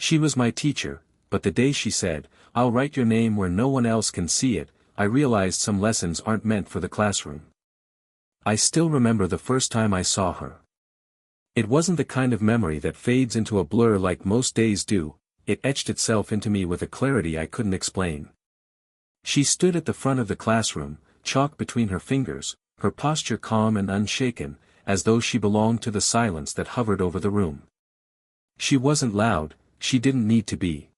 She was my teacher, but the day she said, "I'll write your name where no one else can see it," I realized some lessons aren't meant for the classroom. I still remember the first time I saw her. It wasn't the kind of memory that fades into a blur like most days do, it etched itself into me with a clarity I couldn't explain. She stood at the front of the classroom, chalk between her fingers, her posture calm and unshaken, as though she belonged to the silence that hovered over the room. She wasn't loud, she didn't need to be.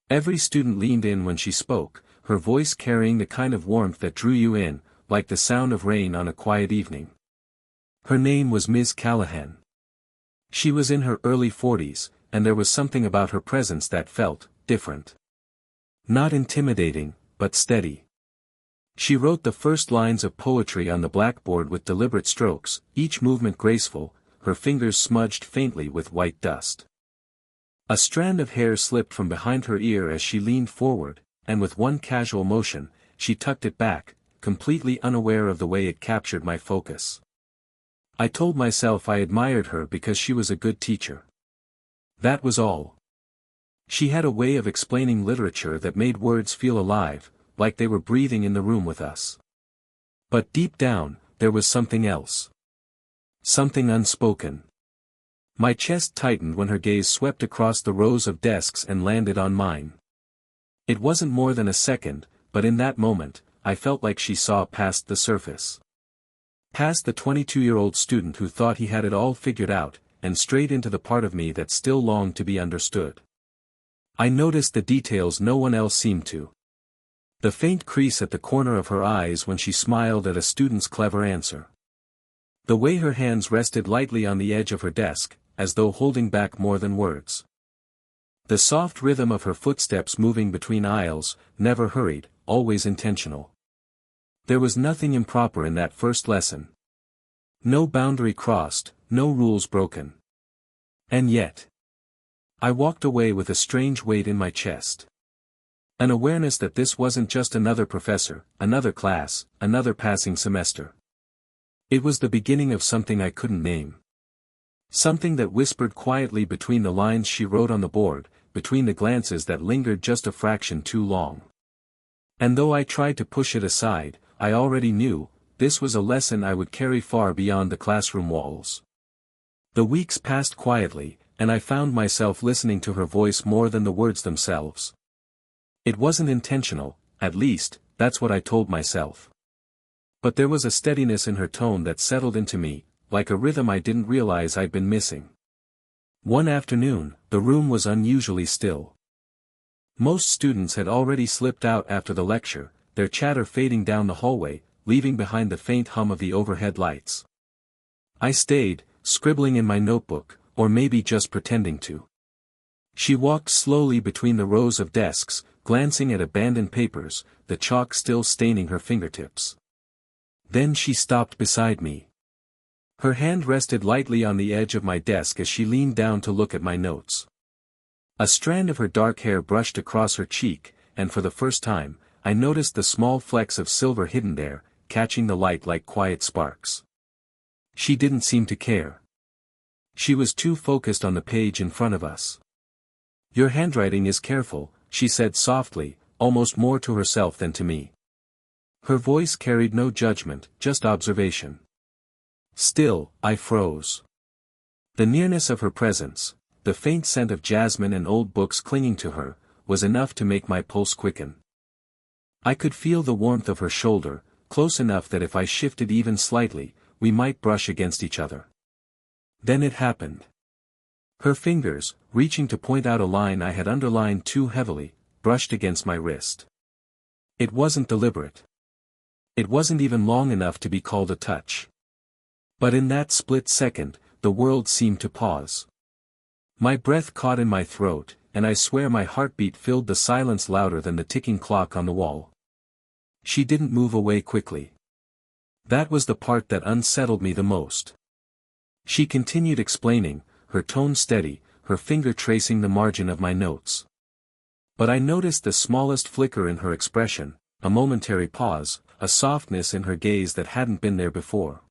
Every student leaned in when she spoke, her voice carrying the kind of warmth that drew you in, like the sound of rain on a quiet evening. Her name was Ms. Callahan. She was in her early 40s, and there was something about her presence that felt different. Not intimidating, but steady. She wrote the first lines of poetry on the blackboard with deliberate strokes, each movement graceful, her fingers smudged faintly with white dust. A strand of hair slipped from behind her ear as she leaned forward, and with one casual motion, she tucked it back, completely unaware of the way it captured my focus. I told myself I admired her because she was a good teacher. That was all. She had a way of explaining literature that made words feel alive, like they were breathing in the room with us. But deep down, there was something else. Something unspoken. My chest tightened when her gaze swept across the rows of desks and landed on mine. It wasn't more than a second, but in that moment, I felt like she saw past the surface. Past the 22-year-old student who thought he had it all figured out, and straight into the part of me that still longed to be understood. I noticed the details no one else seemed to. The faint crease at the corner of her eyes when she smiled at a student's clever answer. The way her hands rested lightly on the edge of her desk, as though holding back more than words. The soft rhythm of her footsteps moving between aisles, never hurried, always intentional. There was nothing improper in that first lesson. No boundary crossed, no rules broken. And yet, I walked away with a strange weight in my chest. An awareness that this wasn't just another professor, another class, another passing semester. It was the beginning of something I couldn't name. Something that whispered quietly between the lines she wrote on the board, between the glances that lingered just a fraction too long. And though I tried to push it aside, I already knew, this was a lesson I would carry far beyond the classroom walls. The weeks passed quietly, and I found myself listening to her voice more than the words themselves. It wasn't intentional, at least, that's what I told myself. But there was a steadiness in her tone that settled into me, like a rhythm I didn't realize I'd been missing. One afternoon, the room was unusually still. Most students had already slipped out after the lecture, their chatter fading down the hallway, leaving behind the faint hum of the overhead lights. I stayed, scribbling in my notebook, or maybe just pretending to. She walked slowly between the rows of desks, glancing at abandoned papers, the chalk still staining her fingertips. Then she stopped beside me. Her hand rested lightly on the edge of my desk as she leaned down to look at my notes. A strand of her dark hair brushed across her cheek, and for the first time, I noticed the small flecks of silver hidden there, catching the light like quiet sparks. She didn't seem to care. She was too focused on the page in front of us. "Your handwriting is careful," she said softly, almost more to herself than to me. Her voice carried no judgment, just observation. Still, I froze. The nearness of her presence, the faint scent of jasmine and old books clinging to her, was enough to make my pulse quicken. I could feel the warmth of her shoulder, close enough that if I shifted even slightly, we might brush against each other. Then it happened. Her fingers, reaching to point out a line I had underlined too heavily, brushed against my wrist. It wasn't deliberate. It wasn't even long enough to be called a touch. But in that split second, the world seemed to pause. My breath caught in my throat, and I swear my heartbeat filled the silence louder than the ticking clock on the wall. She didn't move away quickly. That was the part that unsettled me the most. She continued explaining, her tone steady, her finger tracing the margin of my notes. But I noticed the smallest flicker in her expression, a momentary pause, a softness in her gaze that hadn't been there before.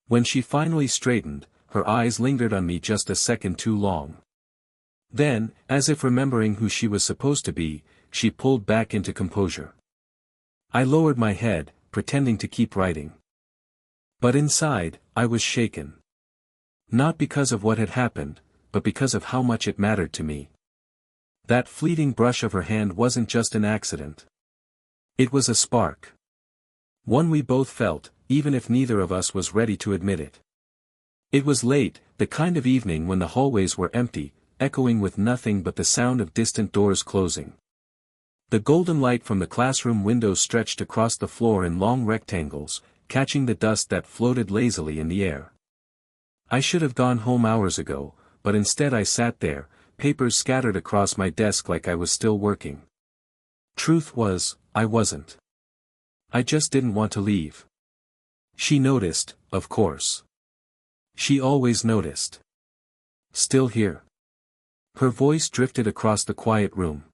When she finally straightened, her eyes lingered on me just a second too long. Then, as if remembering who she was supposed to be, she pulled back into composure. I lowered my head, pretending to keep writing. But inside, I was shaken. Not because of what had happened, but because of how much it mattered to me. That fleeting brush of her hand wasn't just an accident. It was a spark. One we both felt, even if neither of us was ready to admit it. It was late, the kind of evening when the hallways were empty, echoing with nothing but the sound of distant doors closing. The golden light from the classroom windows stretched across the floor in long rectangles, catching the dust that floated lazily in the air. I should have gone home hours ago, but instead I sat there, papers scattered across my desk like I was still working. Truth was, I wasn't. I just didn't want to leave. She noticed, of course. She always noticed. Still here? Her voice drifted across the quiet room.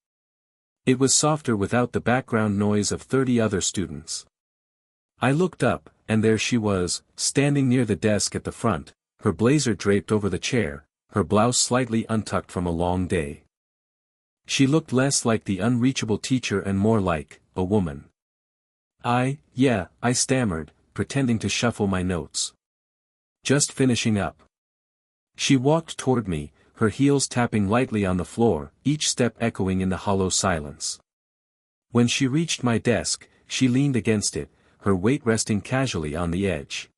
It was softer without the background noise of 30 other students. I looked up, and there she was, standing near the desk at the front, her blazer draped over the chair, her blouse slightly untucked from a long day. She looked less like the unreachable teacher and more like a woman. I stammered, pretending to shuffle my notes. Just finishing up. She walked toward me, her heels tapping lightly on the floor, each step echoing in the hollow silence. When she reached my desk, she leaned against it, her weight resting casually on the edge.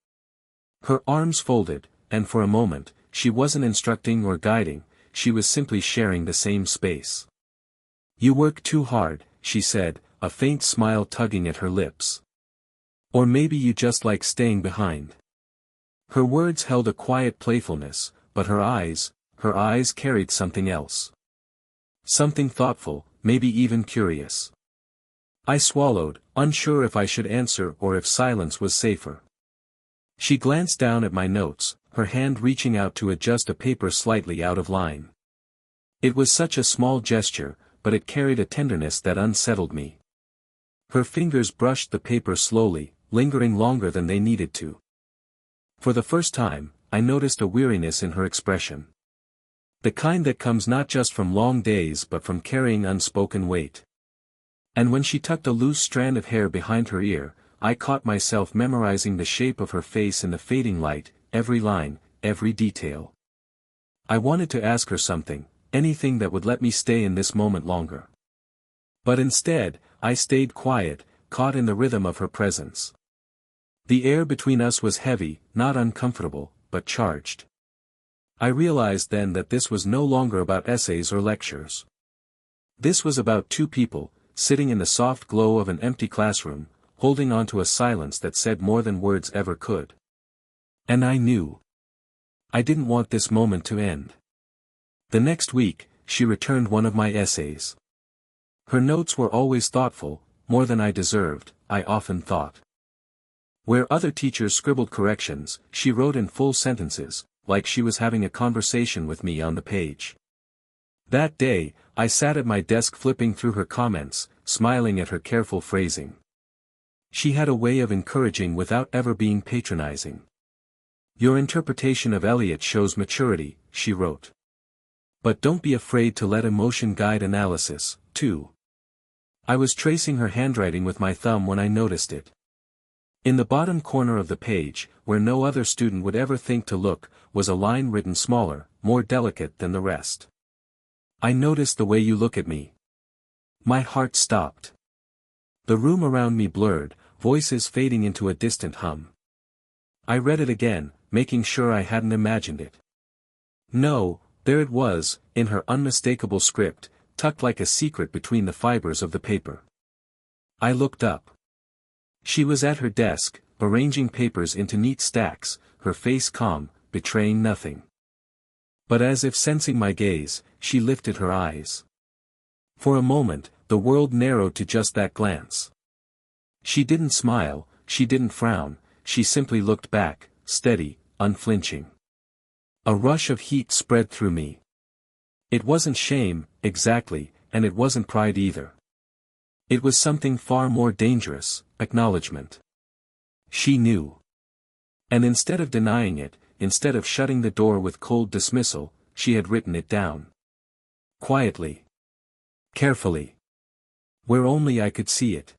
Her arms folded, and for a moment, she wasn't instructing or guiding, she was simply sharing the same space. "You work too hard," she said, a faint smile tugging at her lips. "Or maybe you just like staying behind." Her words held a quiet playfulness, but her eyes carried something else. Something thoughtful, maybe even curious. I swallowed, unsure if I should answer or if silence was safer. She glanced down at my notes, her hand reaching out to adjust a paper slightly out of line. It was such a small gesture, but it carried a tenderness that unsettled me. Her fingers brushed the paper slowly, lingering longer than they needed to. For the first time, I noticed a weariness in her expression. The kind that comes not just from long days but from carrying unspoken weight. And when she tucked a loose strand of hair behind her ear, I caught myself memorizing the shape of her face in the fading light, every line, every detail. I wanted to ask her something, anything that would let me stay in this moment longer. But instead, I stayed quiet, caught in the rhythm of her presence. The air between us was heavy, not uncomfortable, but charged. I realized then that this was no longer about essays or lectures. This was about two people, sitting in the soft glow of an empty classroom, holding on to a silence that said more than words ever could. And I knew. I didn't want this moment to end. The next week, she returned one of my essays. Her notes were always thoughtful, more than I deserved, I often thought. Where other teachers scribbled corrections, she wrote in full sentences, like she was having a conversation with me on the page. That day, I sat at my desk flipping through her comments, smiling at her careful phrasing. She had a way of encouraging without ever being patronizing. "Your interpretation of Eliot shows maturity," she wrote. "But don't be afraid to let emotion guide analysis, too." I was tracing her handwriting with my thumb when I noticed it. In the bottom corner of the page, where no other student would ever think to look, was a line written smaller, more delicate than the rest. "I noticed the way you look at me." My heart stopped. The room around me blurred, voices fading into a distant hum. I read it again, making sure I hadn't imagined it. No, there it was, in her unmistakable script, tucked like a secret between the fibers of the paper. I looked up. She was at her desk, arranging papers into neat stacks, her face calm, betraying nothing. But as if sensing my gaze, she lifted her eyes. For a moment, the world narrowed to just that glance. She didn't smile, she didn't frown, she simply looked back, steady, unflinching. A rush of heat spread through me. It wasn't shame, exactly, and it wasn't pride either. It was something far more dangerous, acknowledgement. She knew. And instead of denying it, instead of shutting the door with cold dismissal, she had written it down. Quietly. Carefully. Where only I could see it.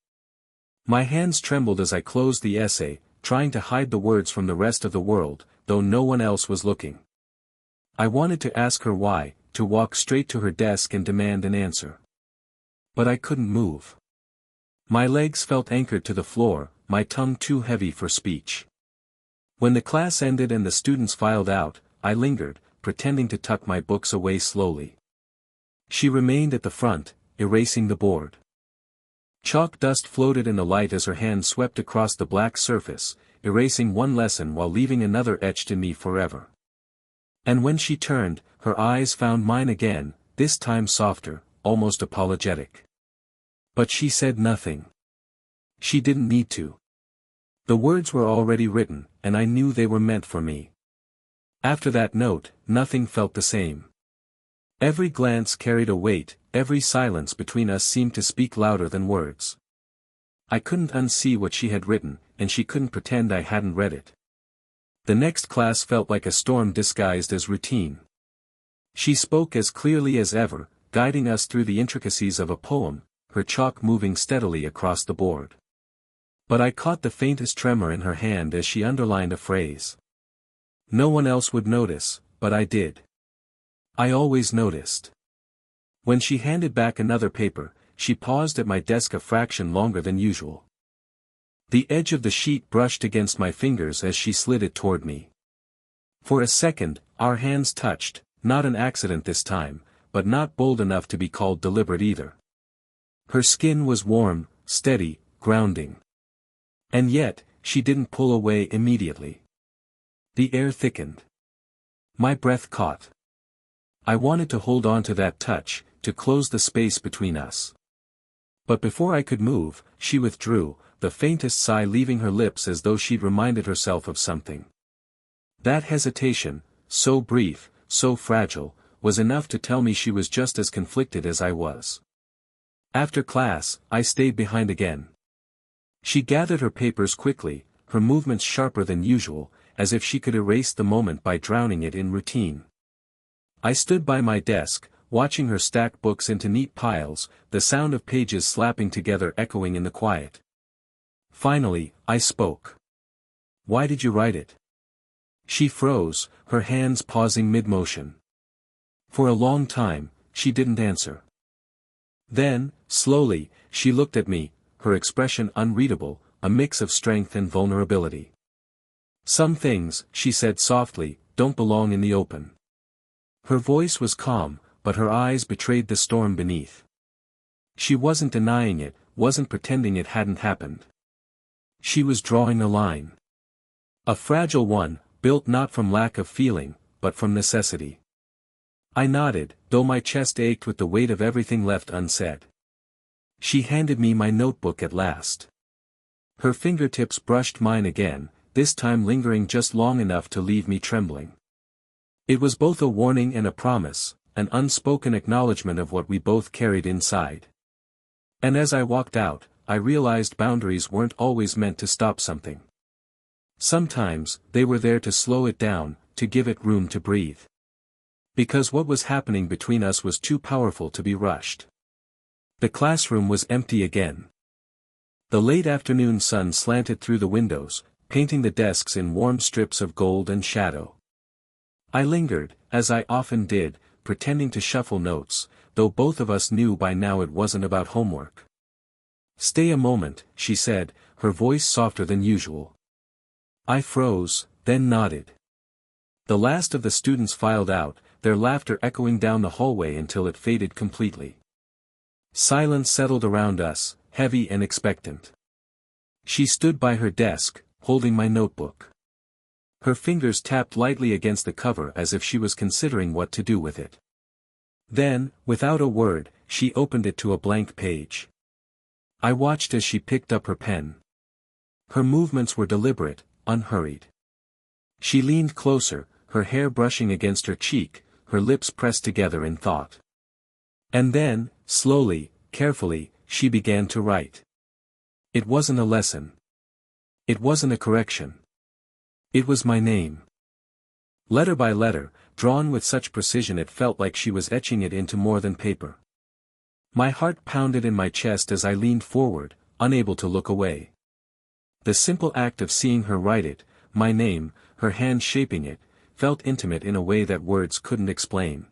My hands trembled as I closed the essay, trying to hide the words from the rest of the world, though no one else was looking. I wanted to ask her why, to walk straight to her desk and demand an answer. But I couldn't move. My legs felt anchored to the floor, my tongue too heavy for speech. When the class ended and the students filed out, I lingered, pretending to tuck my books away slowly. She remained at the front, erasing the board. Chalk dust floated in the light as her hand swept across the black surface, erasing one lesson while leaving another etched in me forever. And when she turned, her eyes found mine again, this time softer, almost apologetic. But she said nothing. She didn't need to. The words were already written, and I knew they were meant for me. After that note, nothing felt the same. Every glance carried a weight, every silence between us seemed to speak louder than words. I couldn't unsee what she had written, and she couldn't pretend I hadn't read it. The next class felt like a storm disguised as routine. She spoke as clearly as ever, guiding us through the intricacies of a poem, her chalk moving steadily across the board. But I caught the faintest tremor in her hand as she underlined a phrase. No one else would notice, but I did. I always noticed. When she handed back another paper, she paused at my desk a fraction longer than usual. The edge of the sheet brushed against my fingers as she slid it toward me. For a second, our hands touched, not an accident this time, but not bold enough to be called deliberate either. Her skin was warm, steady, grounding. And yet, she didn't pull away immediately. The air thickened. My breath caught. I wanted to hold on to that touch, to close the space between us. But before I could move, she withdrew, the faintest sigh leaving her lips as though she'd reminded herself of something. That hesitation, so brief, so fragile, was enough to tell me she was just as conflicted as I was. After class, I stayed behind again. She gathered her papers quickly, her movements sharper than usual, as if she could erase the moment by drowning it in routine. I stood by my desk, watching her stack books into neat piles, the sound of pages slapping together echoing in the quiet. Finally, I spoke. Why did you write it? She froze, her hands pausing mid-motion. For a long time, she didn't answer. Then, slowly, she looked at me, her expression unreadable, a mix of strength and vulnerability. Some things, she said softly, don't belong in the open. Her voice was calm, but her eyes betrayed the storm beneath. She wasn't denying it, wasn't pretending it hadn't happened. She was drawing a line. A fragile one, built not from lack of feeling, but from necessity. I nodded, though my chest ached with the weight of everything left unsaid. She handed me my notebook at last. Her fingertips brushed mine again, this time lingering just long enough to leave me trembling. It was both a warning and a promise, an unspoken acknowledgement of what we both carried inside. And as I walked out, I realized boundaries weren't always meant to stop something. Sometimes, they were there to slow it down, to give it room to breathe. Because what was happening between us was too powerful to be rushed. The classroom was empty again. The late afternoon sun slanted through the windows, painting the desks in warm strips of gold and shadow. I lingered, as I often did, pretending to shuffle notes, though both of us knew by now it wasn't about homework. Stay a moment, she said, her voice softer than usual. I froze, then nodded. The last of the students filed out, their laughter echoing down the hallway until it faded completely. Silence settled around us, heavy and expectant. She stood by her desk, holding my notebook. Her fingers tapped lightly against the cover as if she was considering what to do with it. Then, without a word, she opened it to a blank page. I watched as she picked up her pen. Her movements were deliberate, unhurried. She leaned closer, her hair brushing against her cheek, her lips pressed together in thought. And then, slowly, carefully, she began to write. It wasn't a lesson. It wasn't a correction. It was my name. Letter by letter, drawn with such precision it felt like she was etching it into more than paper. My heart pounded in my chest as I leaned forward, unable to look away. The simple act of seeing her write it, my name, her hand shaping it, felt intimate in a way that words couldn't explain.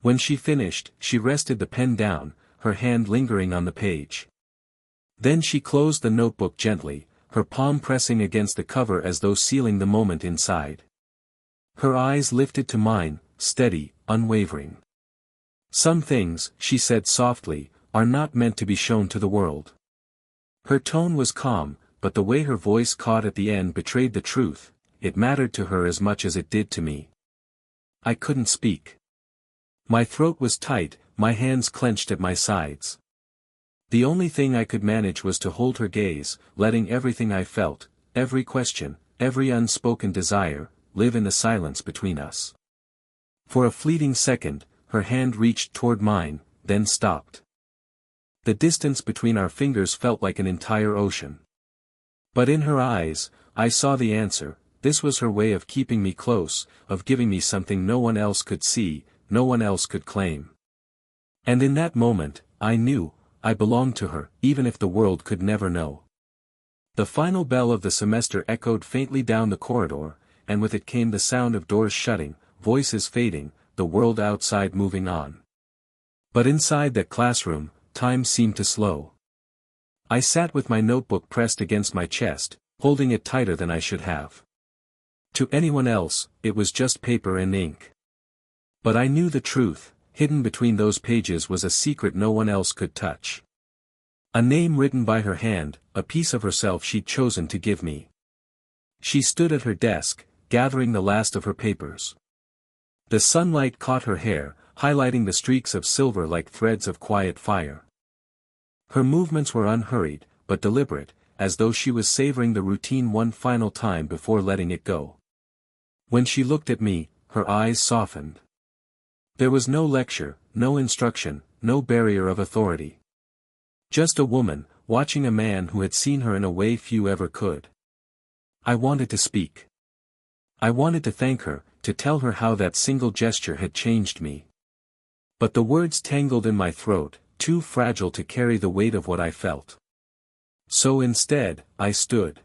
When she finished, she rested the pen down, her hand lingering on the page. Then she closed the notebook gently, her palm pressing against the cover as though sealing the moment inside. Her eyes lifted to mine, steady, unwavering. "Some things," she said softly, "are not meant to be shown to the world." Her tone was calm, but the way her voice caught at the end betrayed the truth. It mattered to her as much as it did to me. I couldn't speak. My throat was tight, my hands clenched at my sides. The only thing I could manage was to hold her gaze, letting everything I felt, every question, every unspoken desire, live in the silence between us. For a fleeting second, her hand reached toward mine, then stopped. The distance between our fingers felt like an entire ocean. But in her eyes, I saw the answer. This was her way of keeping me close, of giving me something no one else could see, no one else could claim. And in that moment, I knew, I belonged to her, even if the world could never know. The final bell of the semester echoed faintly down the corridor, and with it came the sound of doors shutting, voices fading, the world outside moving on. But inside that classroom, time seemed to slow. I sat with my notebook pressed against my chest, holding it tighter than I should have. To anyone else, it was just paper and ink. But I knew the truth. Hidden between those pages was a secret no one else could touch. A name written by her hand, a piece of herself she'd chosen to give me. She stood at her desk, gathering the last of her papers. The sunlight caught her hair, highlighting the streaks of silver like threads of quiet fire. Her movements were unhurried, but deliberate, as though she was savoring the routine one final time before letting it go. When she looked at me, her eyes softened. There was no lecture, no instruction, no barrier of authority. Just a woman, watching a man who had seen her in a way few ever could. I wanted to speak. I wanted to thank her, to tell her how that single gesture had changed me. But the words tangled in my throat, too fragile to carry the weight of what I felt. So instead, I stood.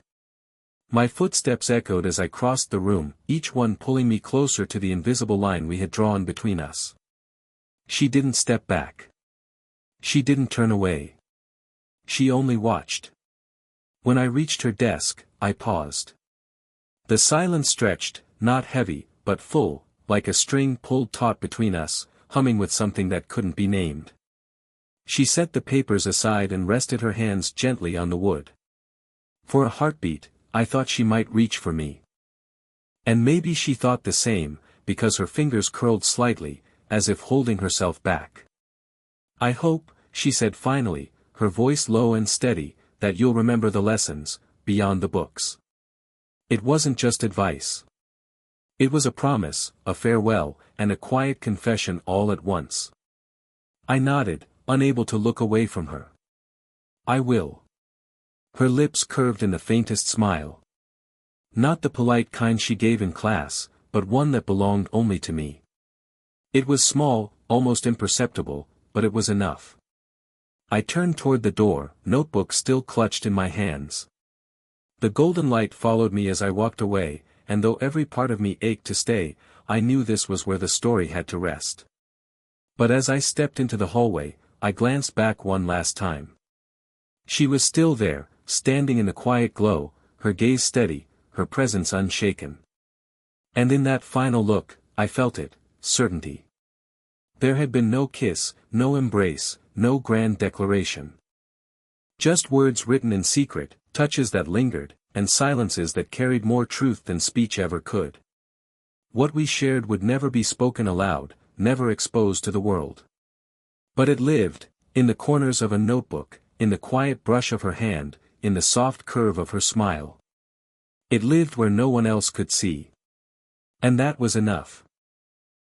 My footsteps echoed as I crossed the room, each one pulling me closer to the invisible line we had drawn between us. She didn't step back. She didn't turn away. She only watched. When I reached her desk, I paused. The silence stretched, not heavy, but full, like a string pulled taut between us, humming with something that couldn't be named. She set the papers aside and rested her hands gently on the wood. For a heartbeat, I thought she might reach for me. And maybe she thought the same, because her fingers curled slightly, as if holding herself back. "I hope," she said finally, her voice low and steady, "that you'll remember the lessons, beyond the books." It wasn't just advice. It was a promise, a farewell, and a quiet confession all at once. I nodded, unable to look away from her. "I will." Her lips curved in the faintest smile. Not the polite kind she gave in class, but one that belonged only to me. It was small, almost imperceptible, but it was enough. I turned toward the door, notebook still clutched in my hands. The golden light followed me as I walked away, and though every part of me ached to stay, I knew this was where the story had to rest. But as I stepped into the hallway, I glanced back one last time. She was still there, standing in the quiet glow, her gaze steady, her presence unshaken. And in that final look, I felt it, certainty. There had been no kiss, no embrace, no grand declaration. Just words written in secret, touches that lingered, and silences that carried more truth than speech ever could. What we shared would never be spoken aloud, never exposed to the world. But it lived, in the corners of a notebook, in the quiet brush of her hand, in the soft curve of her smile. It lived where no one else could see. And that was enough.